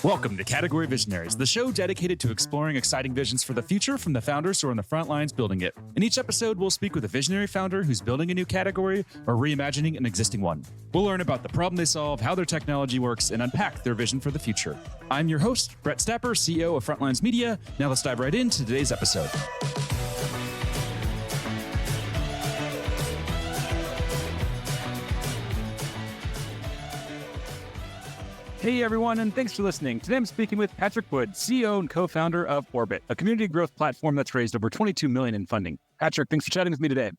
Welcome to Category Visionaries, the show dedicated to exploring exciting visions for the future from the founders who are on the front lines building it. In each episode, we'll speak with a visionary founder who's building a new category or reimagining an existing one. We'll learn about the problem they solve, how their technology works, and unpack their vision for the future. I'm your host, Brett Stapper, CEO of Frontlines Media. Now let's dive right into today's episode. Hey everyone, and thanks for listening. Today I'm speaking with Patrick Wood, CEO and co-founder of Orbit, a community growth platform that's raised over $22 million in funding. Patrick, thanks for chatting with me today.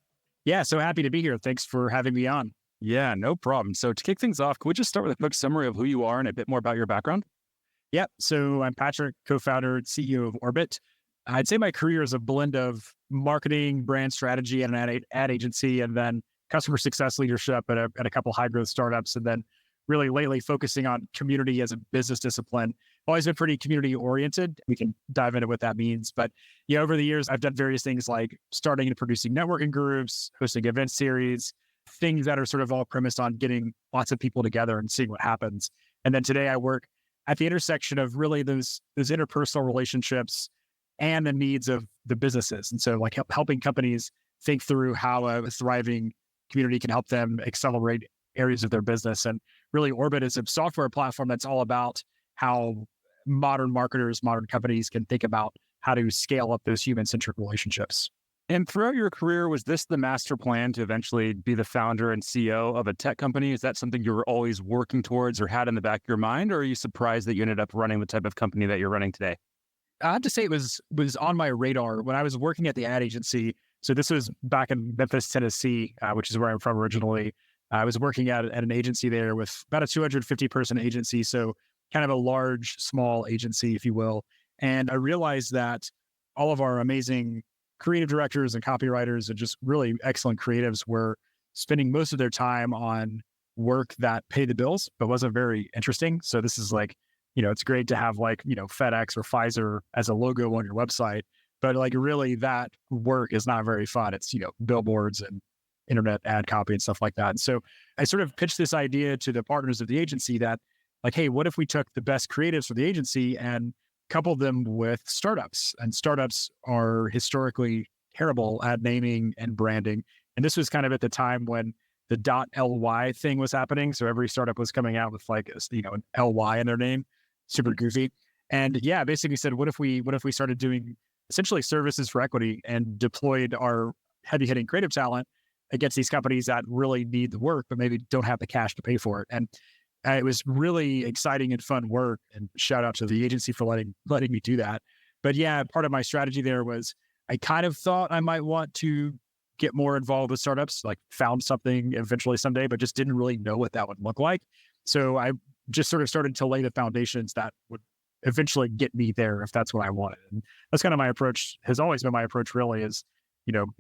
Yeah, so happy to be here. Thanks for having me on. Yeah, no problem. So to kick things off, can we just start with a quick summary of who you are and a bit more about your background? Yeah, so I'm Patrick, co-founder and CEO of Orbit. I'd say my career is a blend of marketing, brand strategy at an ad agency, and then customer success leadership at a couple high-growth startups, and then really lately focusing on community as a business discipline. Always been pretty community oriented. We can dive into what that means. But yeah, over the years, I've done various things like starting and producing networking groups, hosting event series, things that are sort of all premised on getting lots of people together and seeing what happens. And then today I work at the intersection of really those interpersonal relationships and the needs of the businesses. And so like helping companies think through how a thriving community can help them accelerate areas of their business. And really Orbit is a software platform that's all about how modern marketers, modern companies can think about how to scale up those human-centric relationships. And throughout your career, was this the master plan to eventually be the founder and CEO of a tech company? Is that something you were always working towards or had in the back of your mind? Or are you surprised that you ended up running the type of company that you're running today? I have to say it was on my radar when I was working at the ad agency. So this was back in Memphis, Tennessee, which is where I'm from originally. I was working at an agency there with about a 250 person agency. So kind of a large, small agency, if you will. And I realized that all of our amazing creative directors and copywriters and just really excellent creatives were spending most of their time on work that paid the bills, but wasn't very interesting. So this is like, it's great to have like, FedEx or Pfizer as a logo on your website, but like really that work is not very fun. It's, billboards and internet ad copy and stuff like that. And so I sort of pitched this idea to the partners of the agency that like, hey, what if we took the best creatives for the agency and coupled them with startups? And startups are historically terrible at naming and branding. And this was kind of at the time when the .ly thing was happening. So every startup was coming out with like, an LY in their name, super goofy. And yeah, basically said, what if we started doing essentially services for equity and deployed our heavy hitting creative talent against these companies that really need the work, but maybe don't have the cash to pay for it. And it was really exciting and fun work. And shout out to the agency for letting me do that. But yeah, part of my strategy there was I kind of thought I might want to get more involved with startups, like found something eventually someday, but just didn't really know what that would look like. So I just sort of started to lay the foundations that would eventually get me there if that's what I wanted. And that's kind of my approach, has always been my approach really is,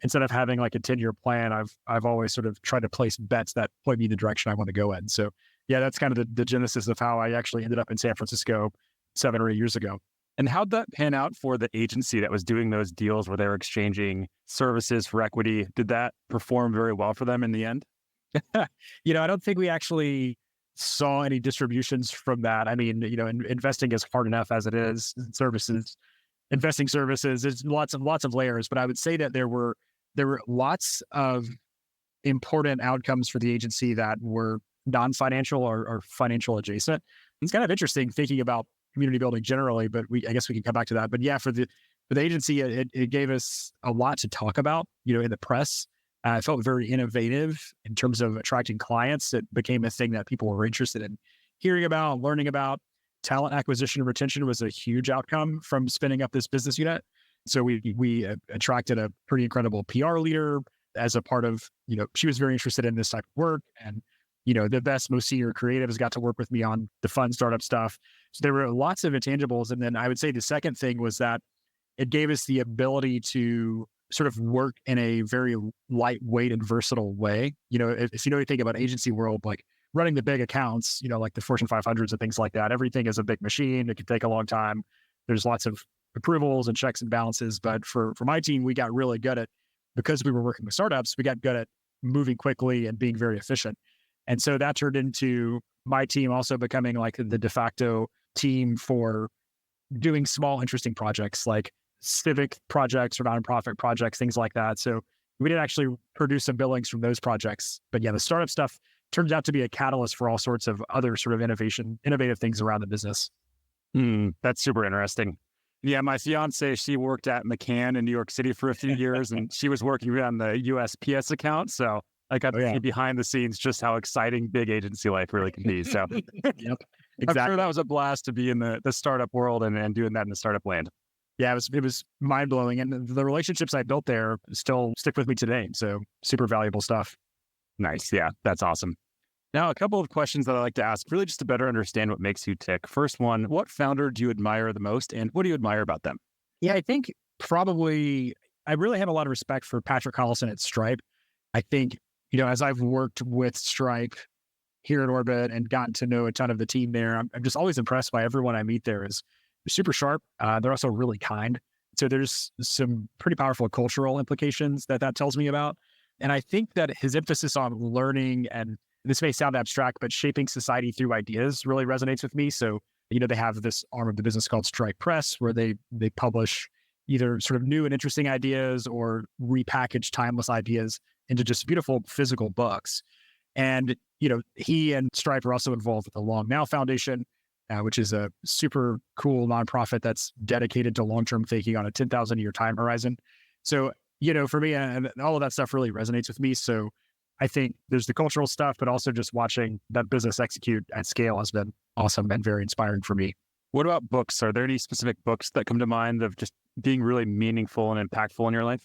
instead of having like a 10-year plan, I've always sort of tried to place bets that point me in the direction I want to go in. So yeah, that's kind of the genesis of how I actually ended up in San Francisco 7 or 8 years ago. And how'd that pan out for the agency that was doing those deals where they were exchanging services for equity? Did that perform very well for them in the end? I don't think we actually saw any distributions from that. I mean, investing is hard enough as it is. Investing services, there's lots of layers, but I would say that there were lots of important outcomes for the agency that were non-financial or financial adjacent. It's kind of interesting thinking about community building generally, but I guess we can come back to that. But yeah, for the agency, it gave us a lot to talk about, in the press. It felt very innovative in terms of attracting clients. It became a thing that people were interested in hearing about, learning about. Talent acquisition and retention was a huge outcome from spinning up this business unit. So we attracted a pretty incredible PR leader as a part of, she was very interested in this type of work. And, the best, most senior creatives got to work with me on the fun startup stuff. So there were lots of intangibles. And then I would say the second thing was that it gave us the ability to sort of work in a very lightweight and versatile way. If you think about agency world, like running the big accounts, like the Fortune 500s and things like that, everything is a big machine. It can take a long time. There's lots of approvals and checks and balances. But for my team, we got really good at, because we were working with startups, we got good at moving quickly and being very efficient. And so that turned into my team also becoming like the de facto team for doing small, interesting projects like civic projects or nonprofit projects, things like that. So we did actually produce some billings from those projects. But yeah, the startup stuff turns out to be a catalyst for all sorts of other sort of innovative things around the business. That's super interesting. Yeah, my fiance, she worked at McCann in New York City for a few years, and she was working on the USPS account. So I got to see behind the scenes just how exciting big agency life really can be. So Yep, exactly. I'm sure that was a blast to be in the startup world and doing that in the startup land. Yeah, it was mind blowing, and the relationships I built there still stick with me today. So super valuable stuff. Nice. Yeah, that's awesome. Now, a couple of questions that I like to ask, really just to better understand what makes you tick. First one, what founder do you admire the most, and what do you admire about them? Yeah, I think probably I really have a lot of respect for Patrick Collison at Stripe. I think, as I've worked with Stripe here at Orbit and gotten to know a ton of the team there, I'm just always impressed by everyone I meet there. Is super sharp. They're also really kind. So there's some pretty powerful cultural implications that tells me about. And I think that his emphasis on learning, and this may sound abstract, but shaping society through ideas really resonates with me. So, they have this arm of the business called Stripe Press, where they publish either sort of new and interesting ideas or repackaged timeless ideas into just beautiful physical books. And, he and Stripe are also involved with the Long Now Foundation, which is a super cool nonprofit that's dedicated to long-term thinking on a 10,000-year time horizon. So, for me, and all of that stuff really resonates with me. So I think there's the cultural stuff, but also just watching that business execute at scale has been awesome and very inspiring for me. What about books? Are there any specific books that come to mind of just being really meaningful and impactful in your life?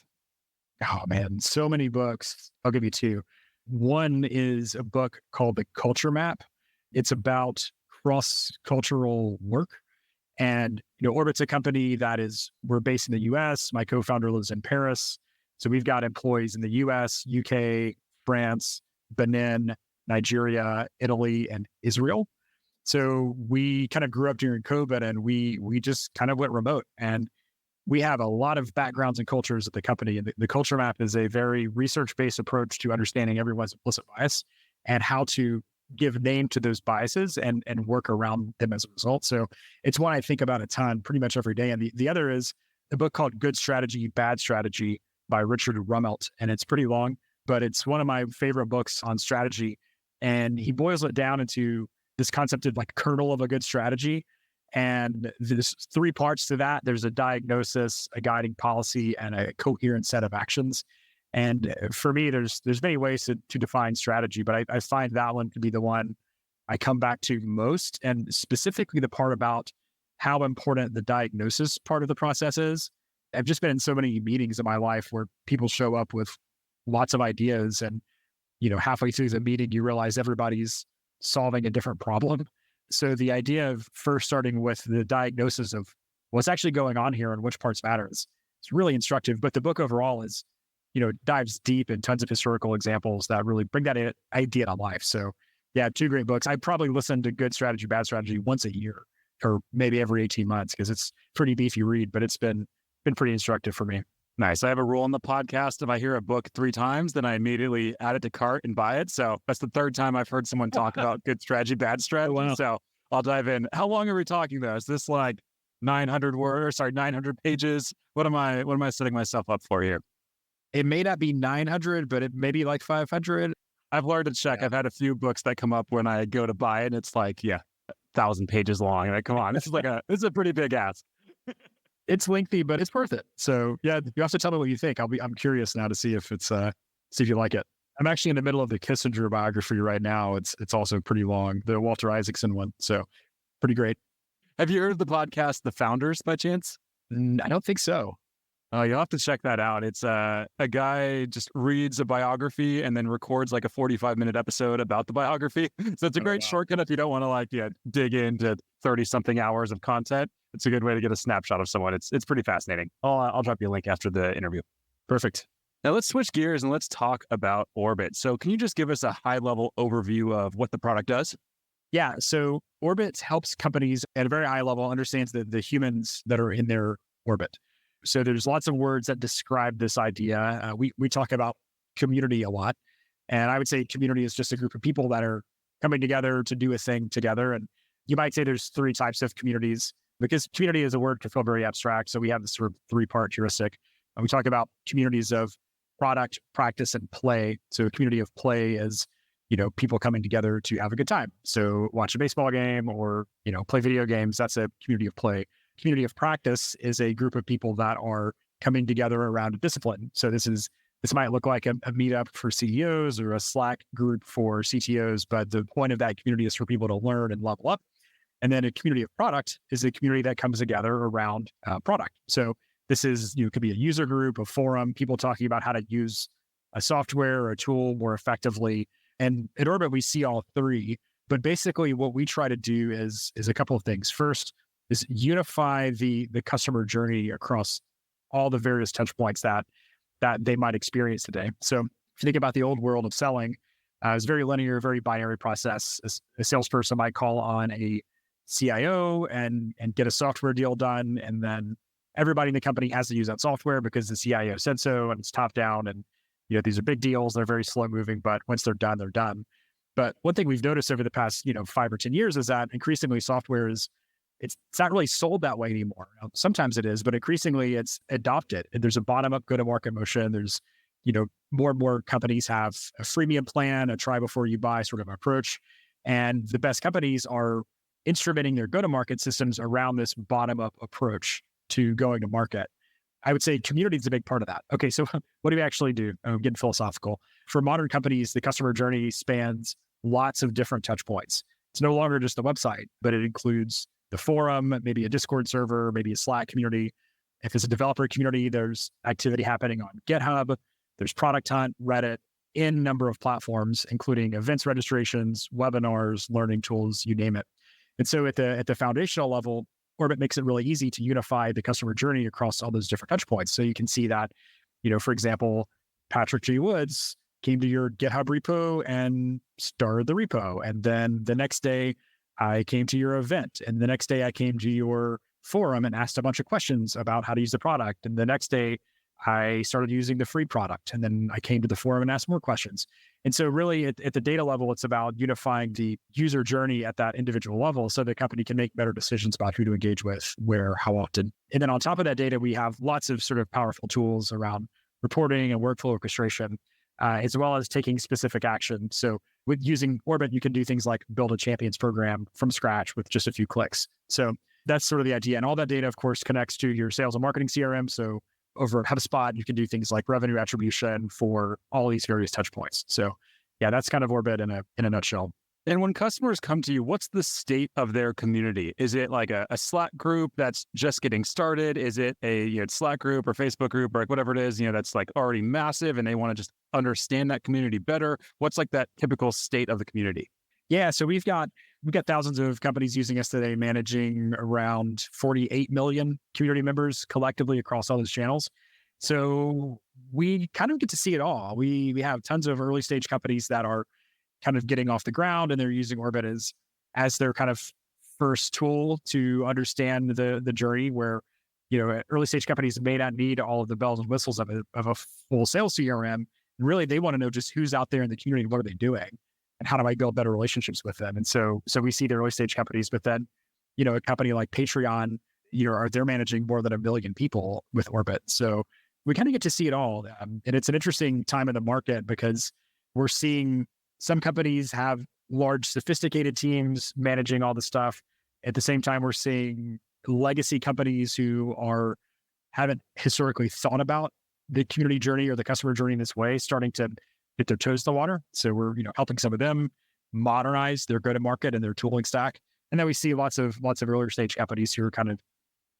Oh man, so many books. I'll give you two. One is a book called The Culture Map. It's about cross-cultural work. And, Orbit's a company we're based in the US. My co-founder lives in Paris. So we've got employees in the US, UK, France, Benin, Nigeria, Italy, and Israel. So we kind of grew up during COVID, and we just kind of went remote. And we have a lot of backgrounds and cultures at the company. And the Culture Map is a very research-based approach to understanding everyone's implicit bias and how to give name to those biases and work around them as a result. So it's one I think about a ton pretty much every day. And the other is a book called Good Strategy, Bad Strategy by Richard Rummelt. And it's pretty long, but it's one of my favorite books on strategy. And he boils it down into this concept of like kernel of a good strategy. And there's three parts to that. There's a diagnosis, a guiding policy, and a coherent set of actions. And for me, there's many ways to define strategy, but I find that one to be the one I come back to most, and specifically the part about how important the diagnosis part of the process is. I've just been in so many meetings in my life where people show up with lots of ideas, and halfway through the meeting, you realize everybody's solving a different problem. So the idea of first starting with the diagnosis of what's actually going on here and which parts matter is really instructive. But the book overall is, dives deep in tons of historical examples that really bring that idea to life. So yeah, two great books. I probably listen to Good Strategy, Bad Strategy once a year, or maybe every 18 months, because it's pretty beefy read, but it's been pretty instructive for me. Nice. I have a rule on the podcast. If I hear a book 3 times, then I immediately add it to cart and buy it. So that's the third time I've heard someone talk about Good Strategy, Bad Strategy. Oh, wow. So I'll dive in. How long are we talking though? Is this like 900 pages? What am I setting myself up for here? It may not be 900, but it may be like 500. I've learned to check. Yeah. I've had a few books that come up when I go to buy it, and it's like, 1,000 pages long. Like, come on, this is a pretty big ask. It's lengthy, but it's worth it. So yeah, you have to tell me what you think. I'm curious now to see if you like it. I'm actually in the middle of the Kissinger biography right now. It's also pretty long, the Walter Isaacson one. So pretty great. Have you heard of the podcast, The Founders, by chance? I don't think so. You'll have to check that out. It's a guy just reads a biography and then records like a 45-minute episode about the biography. So it's a great shortcut if you don't want to dig into 30-something hours of content. It's a good way to get a snapshot of someone. It's pretty fascinating. I'll drop you a link after the interview. Perfect. Now let's switch gears and let's talk about Orbit. So can you just give us a high-level overview of what the product does? Yeah. So Orbit helps companies at a very high level understands the humans that are in their orbit. So there's lots of words that describe this idea. We talk about community a lot. And I would say community is just a group of people that are coming together to do a thing together. And you might say there's three types of communities because community is a word can feel very abstract. So we have this sort of three-part heuristic. And we talk about communities of product, practice, and play. So a community of play is, people coming together to have a good time. So watch a baseball game or, play video games. That's a community of play. Community of practice is a group of people that are coming together around a discipline. So this might look like a meetup for CEOs or a Slack group for CTOs, but the point of that community is for people to learn and level up. And then a community of product is a community that comes together around product. So this is, could be a user group, a forum, people talking about how to use a software or a tool more effectively. And at Orbit, we see all three. But basically, what we try to do is a couple of things. First is unify the customer journey across all the various touch points that they might experience today. So if you think about the old world of selling, it's very linear, very binary process. A salesperson might call on a CIO and get a software deal done. And then everybody in the company has to use that software because the CIO said so, and it's top down. And these are big deals. They're very slow moving, but once they're done, they're done. But one thing we've noticed over the past 5 or 10 years is that increasingly software it's not really sold that way anymore. Sometimes it is, but increasingly it's adopted. And there's a bottom-up go-to-market motion. There's, more and more companies have a freemium plan, a try before you buy sort of approach. And the best companies are instrumenting their go-to-market systems around this bottom-up approach to going to market. I would say community is a big part of that. Okay, so what do we actually do? I'm getting philosophical. For modern companies, the customer journey spans lots of different touch points. It's no longer just the website, but it includes the forum, maybe a Discord server, maybe a Slack community. If it's a developer community, there's activity happening on GitHub. There's Product Hunt, Reddit, in number of platforms, including events registrations, webinars, learning tools, you name it. And so at the foundational level, Orbit makes it really easy to unify the customer journey across all those different touch points. So you can see that, for example, Patrick G. Woods came to your GitHub repo and started the repo. And then the next day I came to your event. And the next day I came to your forum and asked a bunch of questions about how to use the product. And the next day I started using the free product. And then I came to the forum and asked more questions. And so really at the data level, it's about unifying the user journey at that individual level so the company can make better decisions about who to engage with, where, how often. And then on top of that data, we have lots of sort of powerful tools around reporting and workflow orchestration, as well as taking specific action. So with using Orbit, you can do things like build a champions program from scratch with just a few clicks. So that's sort of the idea. And all that data, of course, connects to your sales and marketing CRM. So over at HubSpot, you can do things like revenue attribution for all these various touch points. So yeah, that's kind of Orbit in a nutshell. And when customers come to you, what's the state of their community? Is it like a Slack group that's just getting started? Is it a Slack group or Facebook group or whatever it is, that's like already massive and they want to just understand that community better? What's like that typical state of the community? Yeah, so we've got thousands of companies using us today, managing around 48 million community members collectively across all those channels. So we kind of get to see it all. We have tons of early stage companies that are kind of getting off the ground and they're using Orbit as their kind of first tool to understand the journey where, early stage companies may not need all of the bells and whistles of a full sales CRM. And really, they want to know just who's out there in the community, what are they doing? And how do I build better relationships with them? And so we see the early stage companies, but then, a company like Patreon, they're managing more than 1 million people with Orbit. So we kind of get to see it all. And it's an interesting time in the market because we're seeing some companies have large, sophisticated teams managing all the stuff. At the same time, we're seeing legacy companies who haven't historically thought about the community journey or the customer journey in this way, starting to get their toes to the water. So we're, helping some of them modernize their go-to-market and their tooling stack. And then we see lots of earlier stage companies who are kind of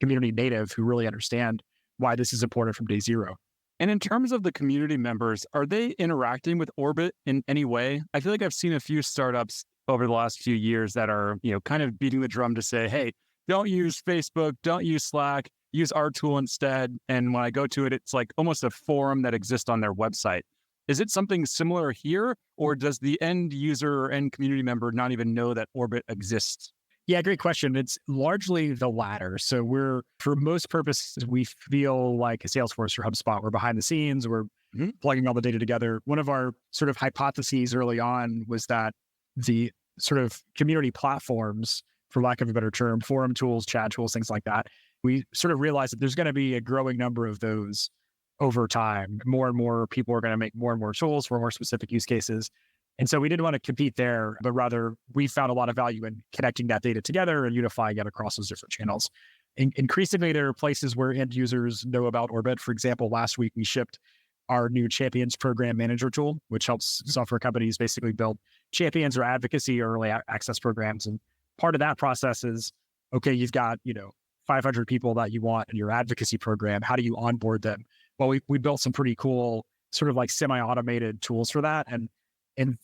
community native, who really understand why this is important from day zero. And in terms of the community members, are they interacting with Orbit in any way? I feel like I've seen a few startups over the last few years that are, kind of beating the drum to say, hey, don't use Facebook, don't use Slack, use our tool instead. And when I go to it, it's like almost a forum that exists on their website. Is it something similar here, or does the end user or end community member not even know that Orbit exists? Yeah, great question. It's largely the latter. So for most purposes, we feel like a Salesforce or HubSpot. We're behind the scenes. We're plugging all the data together. One of our sort of hypotheses early on was that the sort of community platforms, for lack of a better term, forum tools, chat tools, things like that, we sort of realized that there's going to be a growing number of those over time. More and more people are going to make more and more tools for more specific use cases. And so we didn't want to compete there, but rather we found a lot of value in connecting that data together and unifying it across those different channels. Increasingly, there are places where end users know about Orbit. For example, last week we shipped our new Champions Program Manager tool, which helps software companies basically build champions or advocacy or early access programs. And part of that process is, okay, you've got, 500 people that you want in your advocacy program. How do you onboard them? Well, we built some pretty cool sort of like semi-automated tools for that. And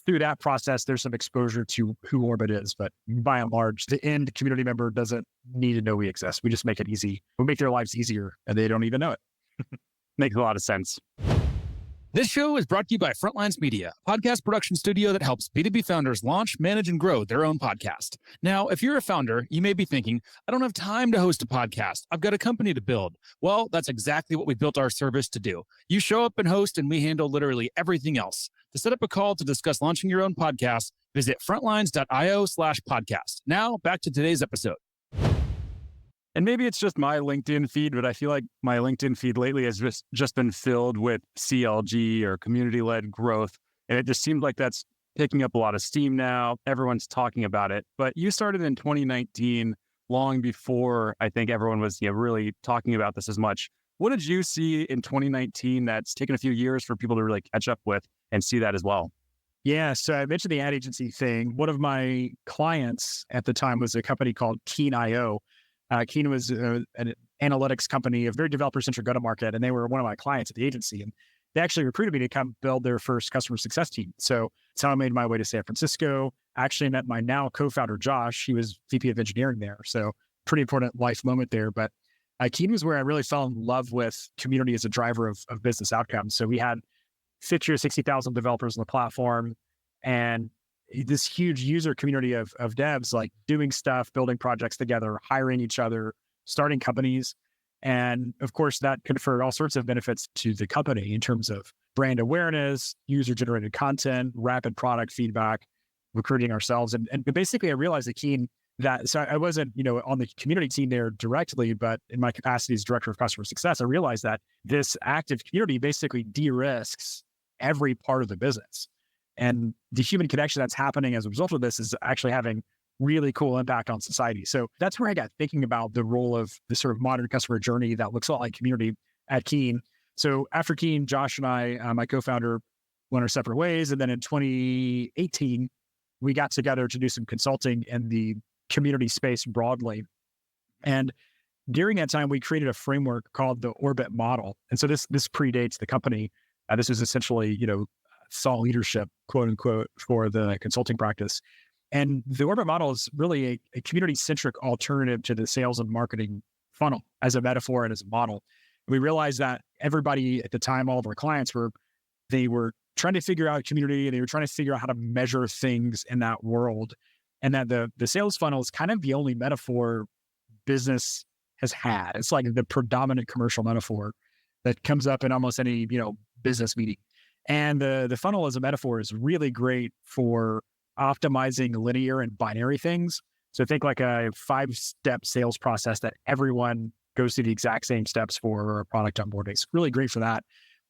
through that process, there's some exposure to who Orbit is. But by and large, the end community member doesn't need to know we exist. We just make it easy. We make their lives easier and they don't even know it. Makes a lot of sense. This show is brought to you by Frontlines Media, a podcast production studio that helps B2B founders launch, manage, and grow their own podcast. Now, if you're a founder, you may be thinking, I don't have time to host a podcast. I've got a company to build. Well, that's exactly what we built our service to do. You show up and host, and we handle literally everything else. To set up a call to discuss launching your own podcast, visit frontlines.io/podcast. Now, back to today's episode. And maybe it's just my LinkedIn feed, but I feel like my LinkedIn feed lately has just been filled with CLG or community-led growth. And it just seems like that's picking up a lot of steam now. Everyone's talking about it. But you started in 2019, long before I think everyone was really talking about this as much. What did you see in 2019 that's taken a few years for people to really catch up with and see that as well? Yeah, so I mentioned the ad agency thing. One of my clients at the time was a company called Keen.io. Keen was an analytics company, a very developer-centric go-to-market, and they were one of my clients at the agency. And they actually recruited me to come build their first customer success team. So that's how I made my way to San Francisco. I actually met my now co-founder, Josh. He was VP of engineering there. So pretty important life moment there. But Keen was where I really fell in love with community as a driver of business outcomes. So we had 50 or 60,000 developers on the platform, and this huge user community of devs, like doing stuff, building projects together, hiring each other, starting companies. And of course, that conferred all sorts of benefits to the company in terms of brand awareness, user-generated content, rapid product feedback, recruiting ourselves. And basically, I realized at Keen so I wasn't, on the community team there directly, but in my capacity as director of customer success, I realized that this active community basically de-risks every part of the business. And the human connection that's happening as a result of this is actually having really cool impact on society. So that's where I got thinking about the role of the sort of modern customer journey that looks a lot like community at Keen. So after Keen, Josh and I, my co-founder, went our separate ways. And then in 2018, we got together to do some consulting in the community space broadly. And during that time, we created a framework called the Orbit model. And so this predates the company. This is essentially, thought leadership, quote unquote, for the consulting practice. And the Orbit model is really a community-centric alternative to the sales and marketing funnel as a metaphor and as a model. And we realized that everybody at the time, all of our clients were trying to figure out community, and they were trying to figure out how to measure things in that world. And that the sales funnel is kind of the only metaphor business has had. It's like the predominant commercial metaphor that comes up in almost any, business meeting. And the funnel as a metaphor is really great for optimizing linear and binary things. So think like a 5-step sales process that everyone goes through the exact same steps for a product onboarding. It's really great for that.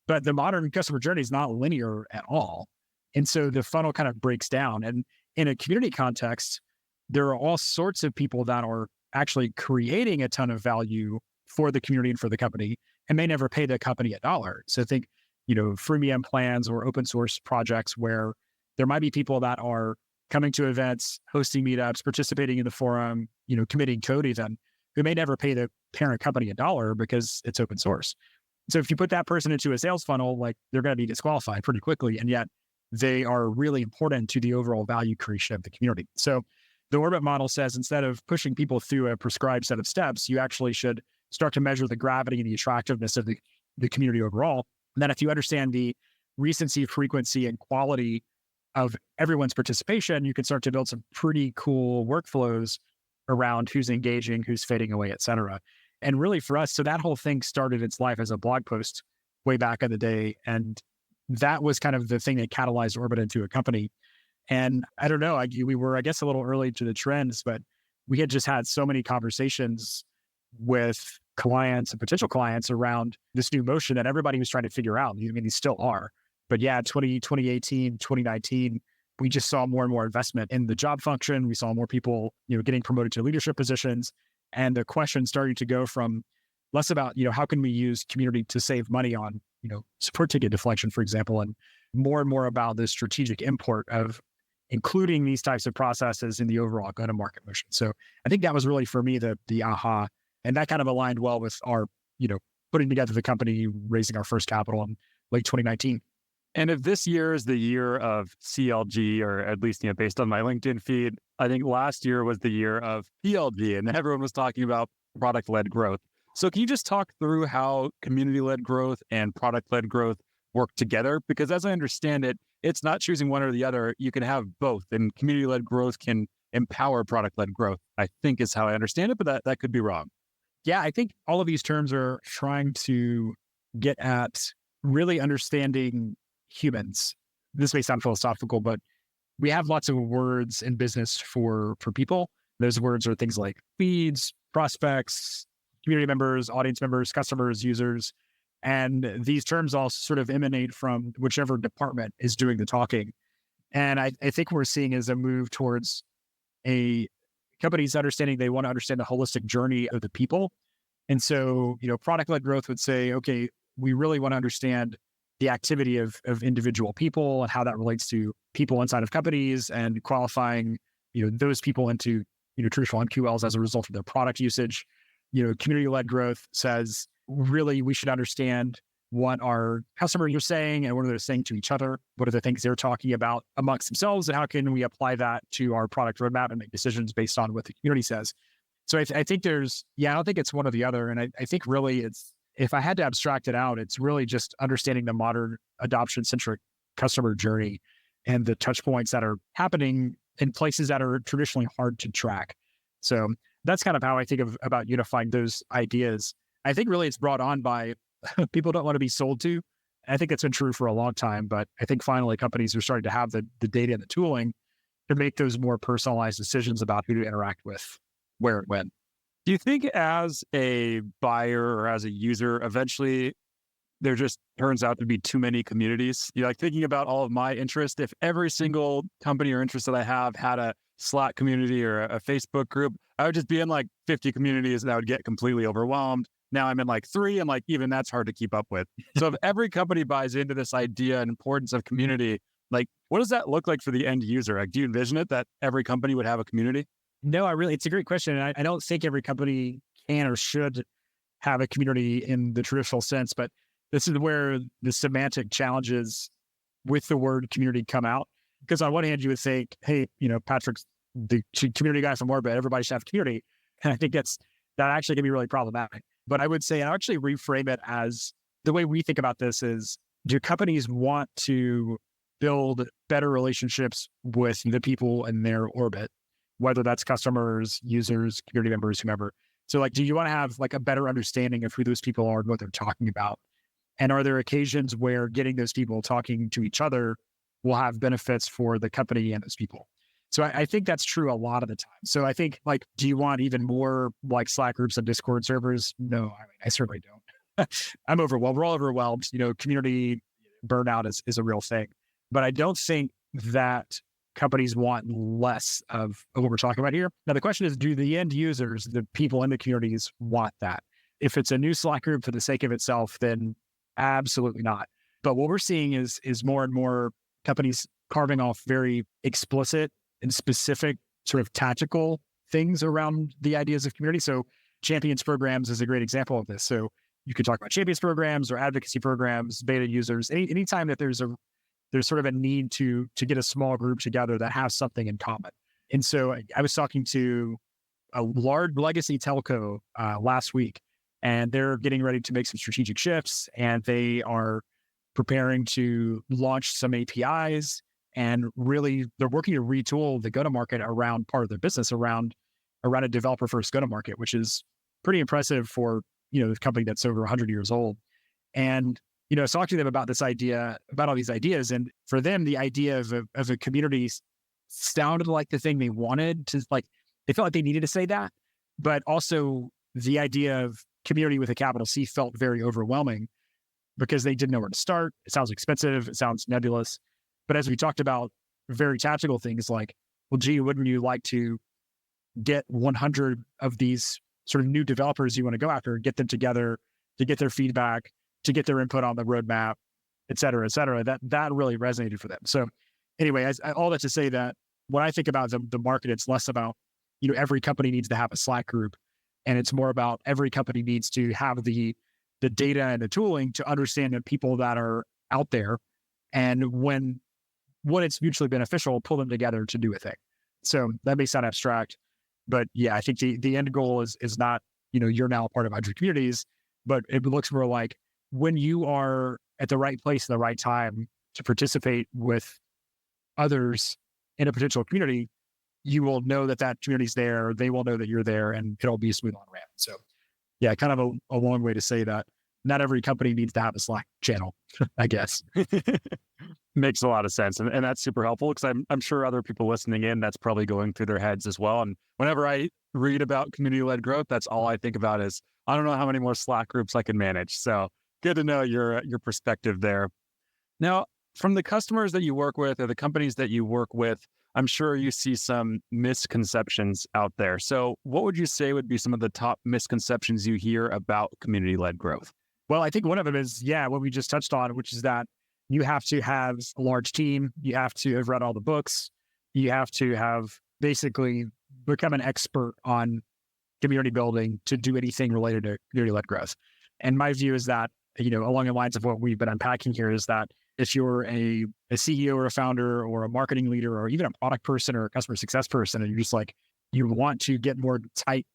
But the modern customer journey is not linear at all. And so the funnel kind of breaks down. And in a community context, there are all sorts of people that are actually creating a ton of value for the community and for the company, and may never pay the company $1. So think, freemium plans or open source projects where there might be people that are coming to events, hosting meetups, participating in the forum, committing code even, who may never pay the parent company $1 because it's open source. So if you put that person into a sales funnel, like they're going to be disqualified pretty quickly. And yet they are really important to the overall value creation of the community. So the Orbit model says, instead of pushing people through a prescribed set of steps, you actually should start to measure the gravity and the attractiveness of the community overall. And then if you understand the recency, frequency, and quality of everyone's participation, you can start to build some pretty cool workflows around who's engaging, who's fading away, et cetera. And really for us, so that whole thing started its life as a blog post way back in the day. And that was kind of the thing that catalyzed Orbit into a company. And I don't know, we were, I guess, a little early to the trends, but we had just had so many conversations with clients and potential clients around this new motion that everybody was trying to figure out. I mean, these still are. But yeah, 2018, 2019, we just saw more and more investment in the job function. We saw more people, getting promoted to leadership positions. And the question started to go from less about, how can we use community to save money on, support ticket deflection, for example, and more about the strategic import of including these types of processes in the overall go-to-market motion. So I think that was really, for me, the aha. And that kind of aligned well with our, putting together the company, raising our first capital in late 2019. And if this year is the year of CLG, or at least, based on my LinkedIn feed, I think last year was the year of PLG, and everyone was talking about product-led growth. So can you just talk through how community-led growth and product-led growth work together? Because as I understand it, it's not choosing one or the other. You can have both, and community-led growth can empower product-led growth, I think is how I understand it, but that could be wrong. Yeah, I think all of these terms are trying to get at really understanding humans. This may sound philosophical, but we have lots of words in business for people. Those words are things like leads, prospects, community members, audience members, customers, users. And these terms all sort of emanate from whichever department is doing the talking. And I think we're seeing is a move towards a company's understanding they want to understand the holistic journey of the people. And so, product-led growth would say, okay, we really want to understand the activity of individual people and how that relates to people inside of companies and qualifying, those people into, traditional MQLs as a result of their product usage. Community-led growth says, really, we should understand what our customers are saying and what are they saying to each other. What are the things they're talking about amongst themselves, and how can we apply that to our product roadmap and make decisions based on what the community says? So I think I don't think it's one or the other. And I think really if I had to abstract it out, it's really just understanding the modern adoption-centric customer journey and the touch points that are happening in places that are traditionally hard to track. So that's kind of how I think about unifying those ideas. I think really it's brought on by people don't want to be sold to. I think that's been true for a long time, but I think finally companies are starting to have the data and the tooling to make those more personalized decisions about who to interact with, where and when. Do you think as a buyer or as a user, eventually there just turns out to be too many communities? Like thinking about all of my interest, if every single company or interest that I have had a Slack community or a Facebook group, I would just be in like 50 communities and I would get completely overwhelmed. Now I'm in like 3 and like even that's hard to keep up with. So if every company buys into this idea and importance of community, like what does that look like for the end user? Like, do you envision it that every company would have a community? No, it's a great question. And I don't think every company can or should have a community in the traditional sense, but this is where the semantic challenges with the word community come out. Because on one hand, you would think, hey, Patrick's the community guy from Orbit, everybody should have community. And I think that actually can be really problematic. But I would say, I actually reframe it as the way we think about this is, do companies want to build better relationships with the people in their orbit, whether that's customers, users, community members, whomever? So like, do you want to have like a better understanding of who those people are and what they're talking about? And are there occasions where getting those people talking to each other will have benefits for the company and those people? So I think that's true a lot of the time. So I think like, do you want even more like Slack groups and Discord servers? No, I certainly don't. I'm overwhelmed. We're all overwhelmed. Community burnout is a real thing. But I don't think that companies want less of what we're talking about here. Now, the question is, do the end users, the people in the communities, want that? If it's a new Slack group for the sake of itself, then absolutely not. But what we're seeing is more and more companies carving off very explicit and specific sort of tactical things around the ideas of community. So champions programs is a great example of this. So you could talk about champions programs or advocacy programs, beta users, anytime that there's sort of a need to get a small group together that has something in common. And so I was talking to a large legacy telco last week, and they're getting ready to make some strategic shifts, and they are preparing to launch some APIs, and really they're working to retool the go-to-market around part of their business around a developer-first go-to-market, which is pretty impressive for a company that's over 100 years old. And I was talking to them about this idea, about all these ideas. And for them, the idea of a community sounded like the thing they wanted to, like, they felt like they needed to say that. But also the idea of community with a capital C felt very overwhelming because they didn't know where to start. It sounds expensive. It sounds nebulous. But as we talked about, very tactical things like, well, gee, wouldn't you like to get 100 of these sort of new developers you want to go after, get them together to get their feedback, to get their input on the roadmap, et cetera, et cetera. That really resonated for them. So anyway, all that to say that when I think about the market, it's less about, every company needs to have a Slack group. And it's more about every company needs to have the data and the tooling to understand the people that are out there. And when it's mutually beneficial, pull them together to do a thing. So that may sound abstract, but yeah, I think the end goal is not, you're now a part of 100 communities, but it looks more like when you are at the right place at the right time to participate with others in a potential community, you will know that community's there. They will know that you're there, and it'll be a smooth on ramp. So yeah, kind of a long way to say that not every company needs to have a Slack channel, I guess. Makes a lot of sense. And that's super helpful because I'm sure other people listening in, that's probably going through their heads as well. And whenever I read about community-led growth, that's all I think about is, I don't know how many more Slack groups I can manage. So good to know your perspective there. Now, from the customers that you work with or the companies that you work with, I'm sure you see some misconceptions out there. So what would you say would be some of the top misconceptions you hear about community-led growth? Well, I think one of them is, what we just touched on, which is that you have to have a large team. You have to have read all the books. You have to have basically become an expert on community building to do anything related to community-led growth. And my view is that, along the lines of what we've been unpacking here, is that if you're a CEO or a founder or a marketing leader or even a product person or a customer success person, and you're just like, you want to get more tight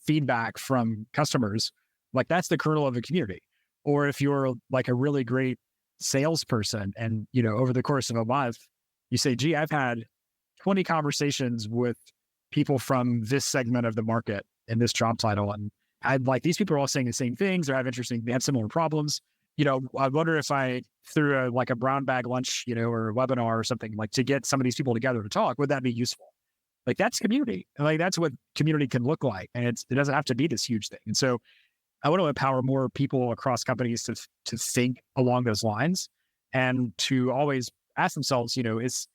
feedback from customers, like that's the kernel of a community. Or if you're like a really great salesperson and, over the course of a month, you say, gee, I've had 20 conversations with people from this segment of the market in this job title. And I'd like, these people are all saying the same things. They have similar problems. I wonder if I threw a brown bag lunch, or a webinar or something, like to get some of these people together to talk, would that be useful? Like that's community. Like that's what community can look like. And it doesn't have to be this huge thing. And so I want to empower more people across companies to think along those lines and to always ask themselves, is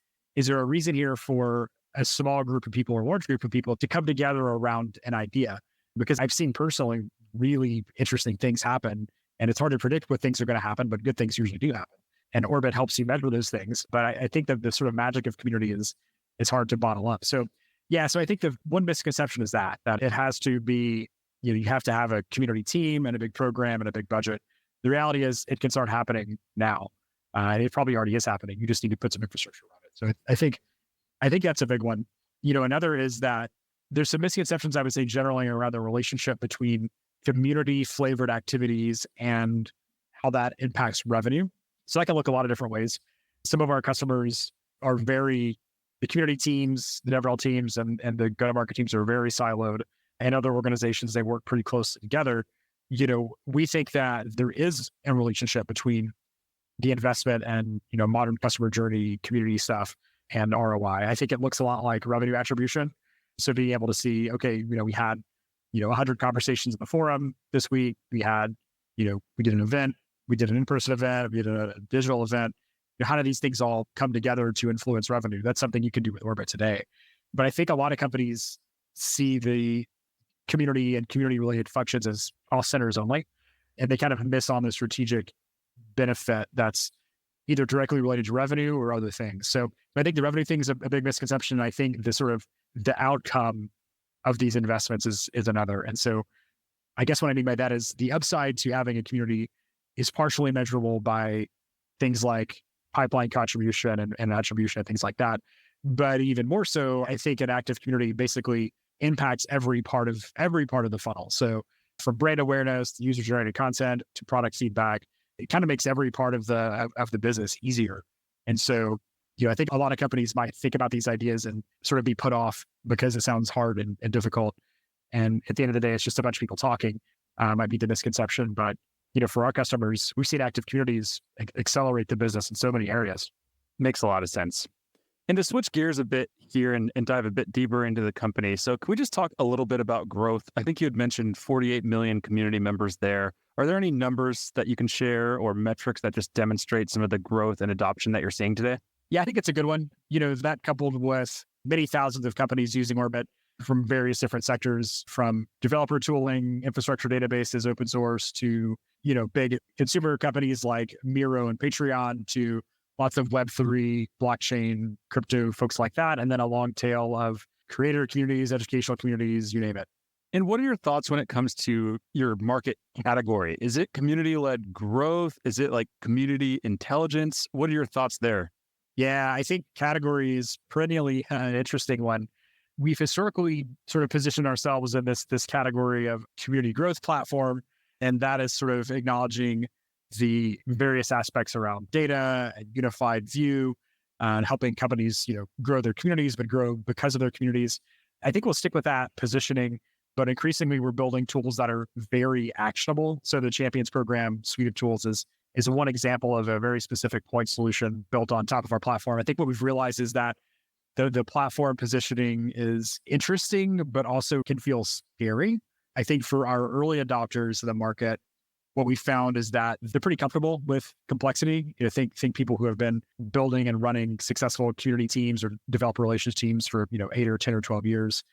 there a reason here for a small group of people or a large group of people to come together around an idea? Because I've seen personally really interesting things happen, and it's hard to predict what things are going to happen, but good things usually do happen. And Orbit helps you measure those things. But I think that the sort of magic of community is hard to bottle up. So I think the one misconception is that it has to be, you have to have a community team and a big program and a big budget. The reality is it can start happening now. And it probably already is happening. You just need to put some infrastructure around it. So I think that's a big one. Another is that there's some misconceptions, I would say, generally around the relationship between community flavored activities and how that impacts revenue. So that can look a lot of different ways. Some of our customers are the community teams, the DevRel teams, and the go-to-market teams are very siloed. And other organizations, they work pretty closely together. We think that there is a relationship between the investment and, modern customer journey, community stuff, and ROI. I think it looks a lot like revenue attribution. So being able to see, okay, we had, 100 conversations in the forum this week. We had, we did an event, we did an in-person event, we did a digital event. How do these things all come together to influence revenue? That's something you can do with Orbit today. But I think a lot of companies see the community and community-related functions as cost centers only, and they kind of miss on the strategic benefit that's either directly related to revenue or other things. So I think the revenue thing is a big misconception. I think the outcome of these investments is another. And so I guess what I mean by that is the upside to having a community is partially measurable by things like pipeline contribution and attribution and things like that. But even more so, I think an active community basically impacts every part of the funnel. So from brand awareness to user-generated content to product feedback, it kind of makes every part of the business easier. And so, I think a lot of companies might think about these ideas and sort of be put off because it sounds hard and difficult. And at the end of the day, it's just a bunch of people talking. Might be the misconception, but for our customers, we've seen active communities accelerate the business in so many areas. Makes a lot of sense. And to switch gears a bit here and dive a bit deeper into the company. So can we just talk a little bit about growth? I think you had mentioned 48 million community members there. Are there any numbers that you can share or metrics that just demonstrate some of the growth and adoption that you're seeing today? Yeah, I think it's a good one. That coupled with many thousands of companies using Orbit from various different sectors, from developer tooling, infrastructure databases, open source, to, big consumer companies like Miro and Patreon, to lots of Web3, blockchain, crypto folks like that, and then a long tail of creator communities, educational communities, you name it. And what are your thoughts when it comes to your market category? Is it community-led growth? Is it like community intelligence? What are your thoughts there? Yeah, I think category is perennially an interesting one. We've historically sort of positioned ourselves in this category of community growth platform, and that is sort of acknowledging the various aspects around data and unified view and helping companies, grow their communities, but grow because of their communities. I think we'll stick with that positioning, but increasingly we're building tools that are very actionable. So the Champions Program suite of tools is one example of a very specific point solution built on top of our platform. I think what we've realized is that the platform positioning is interesting, but also can feel scary. I think for our early adopters of the market, what we found is that they're pretty comfortable with complexity. Think people who have been building and running successful community teams or developer relations teams for 8 or 10 or 12 years.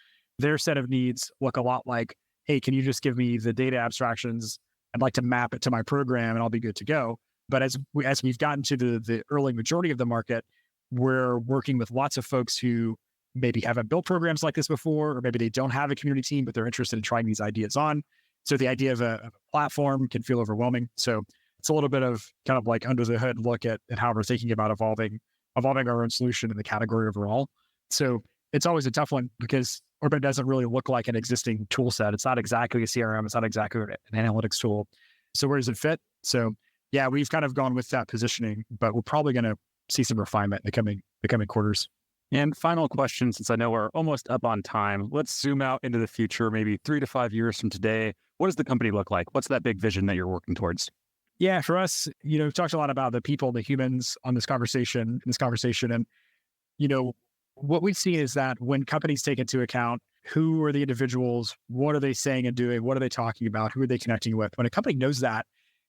Their set of needs look a lot like, hey, can you just give me the data abstractions? I'd like to map it to my program and I'll be good to go. But as we've gotten to the early majority of the market, we're working with lots of folks who maybe haven't built programs like this before, or maybe they don't have a community team, but they're interested in trying these ideas on. So the idea of a platform can feel overwhelming. So it's a little bit of kind of like under the hood look at how we're thinking about evolving our own solution in the category overall. So it's always a tough one because Orbit doesn't really look like an existing tool set. It's not exactly a CRM. It's not exactly an analytics tool. So where does it fit? So yeah, we've kind of gone with that positioning, but we're probably going to see some refinement in the coming quarters. And final question, since I know we're almost up on time, let's zoom out into the future, maybe 3 to 5 years from today. What does the company look like? What's that big vision that you're working towards? Yeah, for us, we've talked a lot about the people, the humans on this conversation. And, what we've seen is that when companies take into account who are the individuals, what are they saying and doing, what are they talking about, who are they connecting with? When a company knows that,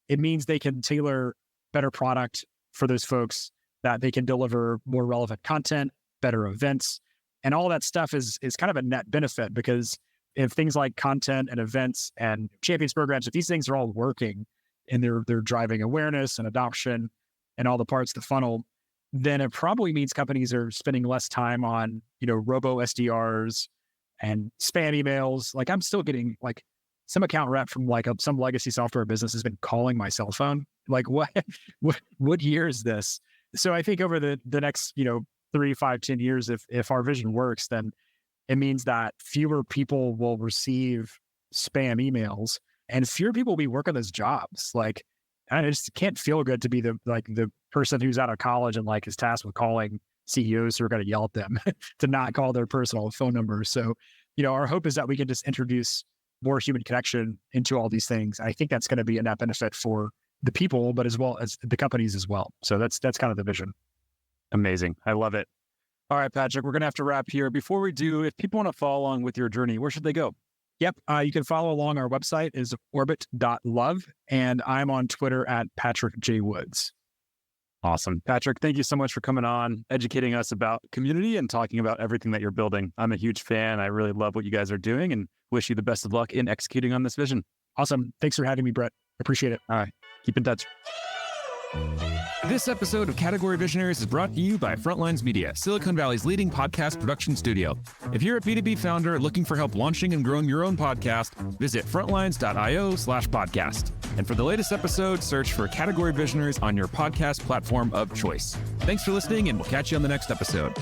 it means they can tailor better product for those folks, that they can deliver more relevant content, better events, and all that stuff is kind of a net benefit, because if things like content and events and Champions programs, if these things are all working and they're driving awareness and adoption and all the parts of the funnel, then it probably means companies are spending less time on, robo SDRs and spam emails. Like I'm still getting some account rep from some legacy software business has been calling my cell phone. Like what year is this? So I think over the next, 3, 5, 10 years, if our vision works, then it means that fewer people will receive spam emails and fewer people will be working those jobs. Like, I just can't feel good to be the person who's out of college and is tasked with calling CEOs who are going to yell at them to not call their personal phone numbers. So, our hope is that we can just introduce more human connection into all these things. I think that's going to be a net benefit for the people, but as well as the companies as well. So that's kind of the vision. Amazing. I love it. All right, Patrick, we're going to have to wrap here. Before we do, if people want to follow along with your journey, where should they go? Yep. You can follow along. Our website is orbit.love, and I'm on Twitter at Patrick J. Woods. Awesome. Patrick, thank you so much for coming on, educating us about community and talking about everything that you're building. I'm a huge fan. I really love what you guys are doing and wish you the best of luck in executing on this vision. Awesome. Thanks for having me, Brett. Appreciate it. All right. Keep in touch. This episode of Category Visionaries is brought to you by Frontlines Media, Silicon Valley's leading podcast production studio. If you're a B2B founder looking for help launching and growing your own podcast, visit frontlines.io/podcast. And for the latest episode, search for Category Visionaries on your podcast platform of choice. Thanks for listening, and we'll catch you on the next episode.